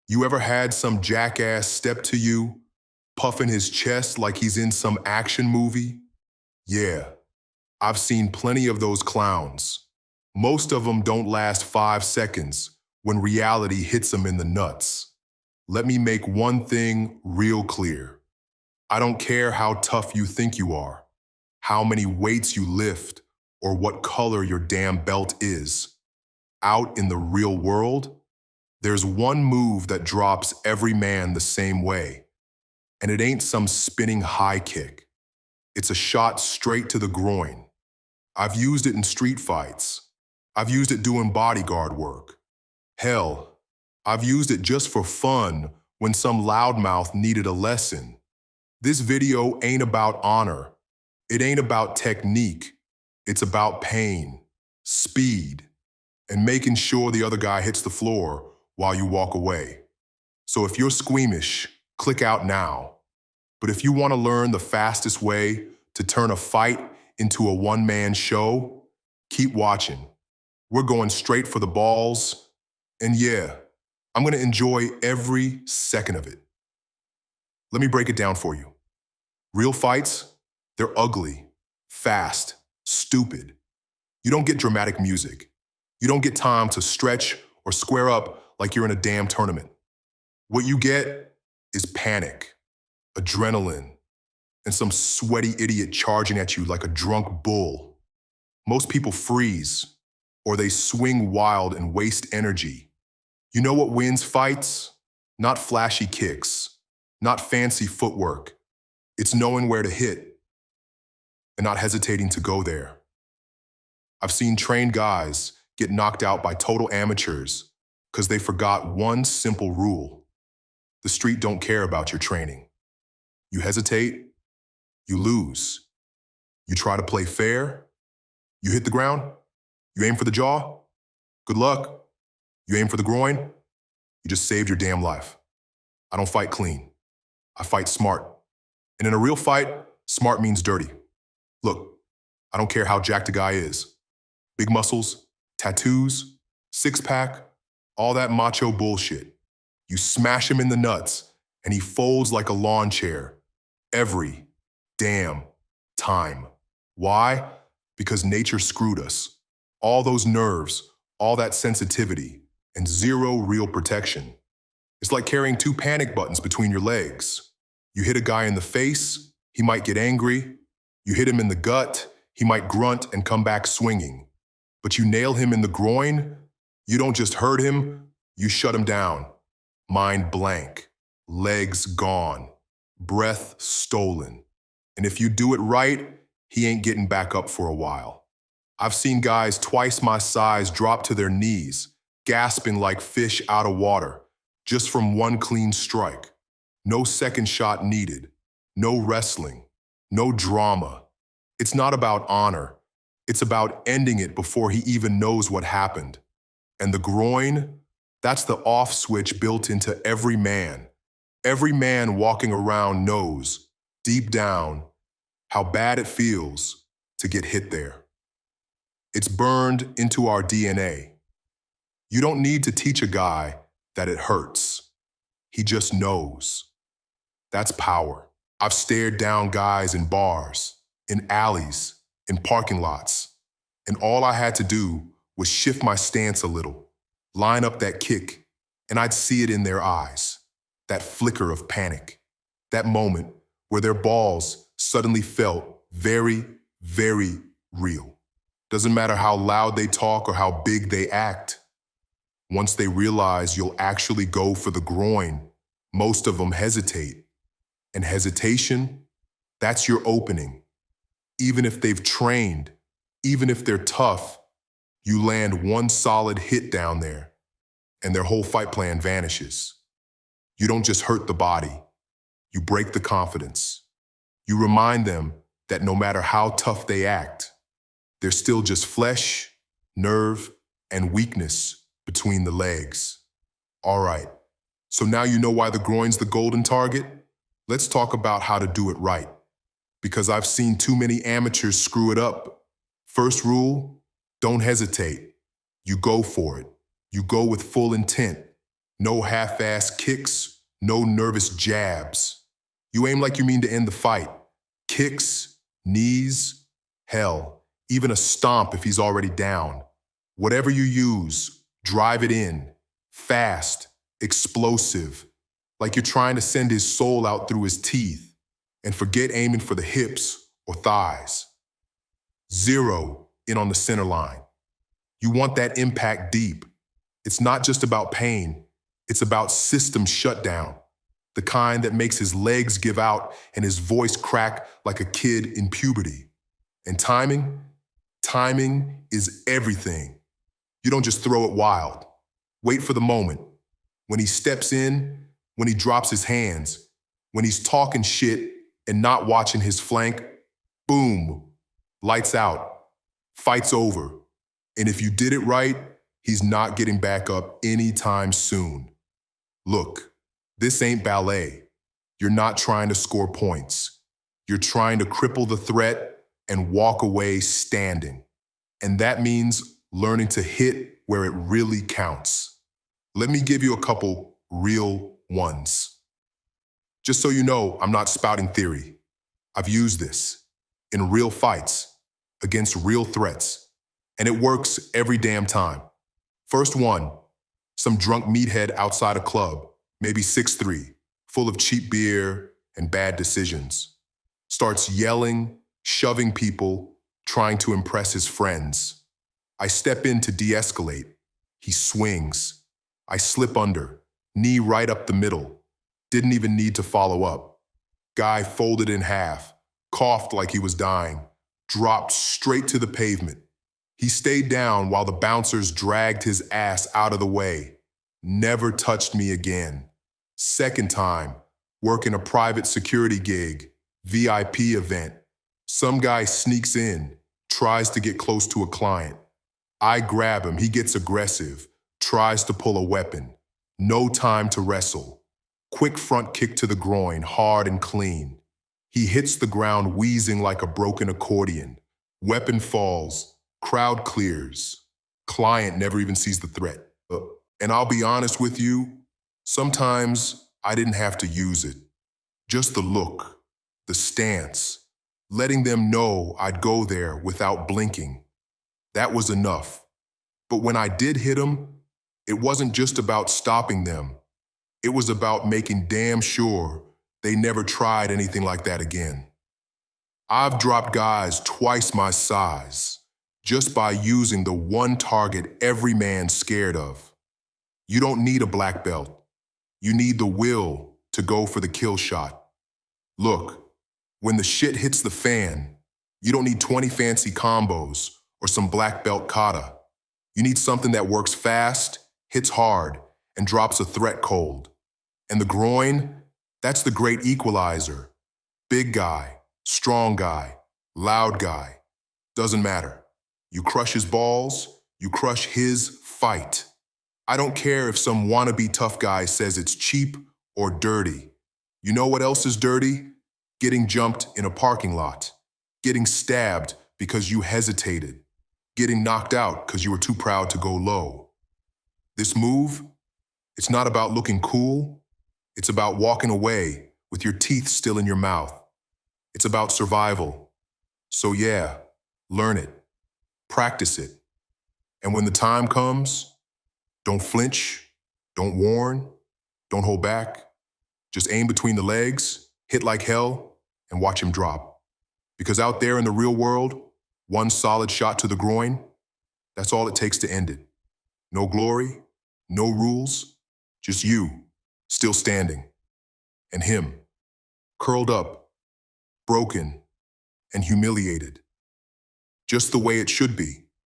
You ever had some jackass step to you, puffing his chest like he's in some action movie? Yeah, I've seen plenty of those clowns. Most of them don't last 5 seconds when reality hits them in the nuts. Let me make one thing real clear. I don't care how tough you think you are, how many weights you lift, or what color your damn belt is. Out in the real world, there's one move that drops every man the same way. And it ain't some spinning high kick. It's a shot straight to the groin. I've used it in street fights. I've used it doing bodyguard work. Hell, I've used it just for fun when some loudmouth needed a lesson. This video ain't about honor. It ain't about technique. It's about pain, speed, and making sure the other guy hits the floor while you walk away. So if you're squeamish, click out now. But if you want to learn the fastest way to turn a fight into a one-man show, keep watching. We're going straight for the balls, and yeah, I'm going to enjoy every second of it. Let me break it down for you. Real fights, they're ugly, fast, stupid. You don't get dramatic music. You don't get time to stretch or square up like you're in a damn tournament. What you get is panic, adrenaline, and some sweaty idiot charging at you like a drunk bull. Most people freeze, or they swing wild and waste energy. You know what wins fights? Not flashy kicks, not fancy footwork. It's knowing where to hit and not hesitating to go there. I've seen trained guys get knocked out by total amateurs because they forgot one simple rule. The street don't care about your training. You hesitate, you lose. You try to play fair, you hit the ground, you aim for the jaw, good luck. You aim for the groin, you just saved your damn life. I don't fight clean. I fight smart. And in a real fight, smart means dirty. Look, I don't care how jacked a guy is. Big muscles, tattoos, six-pack, all that macho bullshit. You smash him in the nuts, and he folds like a lawn chair. Every damn time. Why? Because nature screwed us. All those nerves, all that sensitivity, and zero real protection. It's like carrying two panic buttons between your legs. You hit a guy in the face, he might get angry. You hit him in the gut, he might grunt and come back swinging. But you nail him in the groin, you don't just hurt him, you shut him down. Mind blank, legs gone, breath stolen. And if you do it right, he ain't getting back up for a while. I've seen guys twice my size drop to their knees, gasping like fish out of water, just from one clean strike. No second shot needed, no wrestling, no drama. It's not about honor. It's about ending it before he even knows what happened. And the groin, that's the off switch built into every man. Every man walking around knows, deep down, how bad it feels to get hit there. It's burned into our DNA. You don't need to teach a guy that it hurts. He just knows. That's power. I've stared down guys in bars, in alleys, in parking lots, and all I had to do was shift my stance a little, line up that kick, and I'd see it in their eyes, that flicker of panic, that moment where their balls suddenly felt very, very real. Doesn't matter how loud they talk or how big they act. Once they realize you'll actually go for the groin, most of them hesitate. And hesitation, that's your opening. Even if they've trained, even if they're tough, you land one solid hit down there, and their whole fight plan vanishes. You don't just hurt the body, you break the confidence. You remind them that no matter how tough they act, they're still just flesh, nerve, and weakness between the legs. All right, so now you know why the groin's the golden target? Let's talk about how to do it right, because I've seen too many amateurs screw it up. First rule, don't hesitate. You go for it. You go with full intent. No half-ass kicks, no nervous jabs. You aim like you mean to end the fight. Kicks, knees, hell, even a stomp if he's already down. Whatever you use, drive it in. Fast, explosive, like you're trying to send his soul out through his teeth. And forget aiming for the hips or thighs. Zero in on the center line. You want that impact deep. It's not just about pain, it's about system shutdown. The kind that makes his legs give out and his voice crack like a kid in puberty. And timing? Timing is everything. You don't just throw it wild. Wait for the moment. When he steps in, when he drops his hands, when he's talking shit and not watching his flank, boom, lights out, fight's over. And if you did it right, he's not getting back up anytime soon. Look, this ain't ballet. You're not trying to score points. You're trying to cripple the threat and walk away standing. And that means learning to hit where it really counts. Let me give you a couple real ones. Just so you know, I'm not spouting theory. I've used this in real fights, against real threats, and it works every damn time. First one, some drunk meathead outside a club, maybe 6'3", full of cheap beer and bad decisions. Starts yelling, shoving people, trying to impress his friends. I step in to de-escalate. He swings. I slip under, knee right up the middle. Didn't even need to follow up. Guy folded in half, coughed like he was dying, dropped straight to the pavement. He stayed down while the bouncers dragged his ass out of the way. Never touched me again. Second time, working a private security gig, VIP event. Some guy sneaks in, tries to get close to a client. I grab him, he gets aggressive, tries to pull a weapon. No time to wrestle. Quick front kick to the groin, hard and clean. He hits the ground wheezing like a broken accordion. Weapon falls, crowd clears. Client never even sees the threat. And I'll be honest with you, sometimes I didn't have to use it. Just the look, the stance, letting them know I'd go there without blinking. That was enough. But when I did hit them, it wasn't just about stopping them. It was about making damn sure they never tried anything like that again. I've dropped guys twice my size just by using the one target every man's scared of. You don't need a black belt. You need the will to go for the kill shot. Look, when the shit hits the fan, you don't need 20 fancy combos or some black belt kata. You need something that works fast, hits hard, and drops a threat cold. And the groin, that's the great equalizer. Big guy, strong guy, loud guy. Doesn't matter. You crush his balls, you crush his fight. I don't care if some wannabe tough guy says it's cheap or dirty. You know what else is dirty? Getting jumped in a parking lot. Getting stabbed because you hesitated. Getting knocked out because you were too proud to go low. This move, it's not about looking cool. It's about walking away with your teeth still in your mouth. It's about survival. So yeah, learn it. Practice it. And when the time comes, don't flinch, don't warn, don't hold back. Just aim between the legs, hit like hell, and watch him drop. Because out there in the real world, one solid shot to the groin, that's all it takes to end it. No glory, no rules, just you, still standing. And him, curled up, broken, and humiliated. Just the way it should be.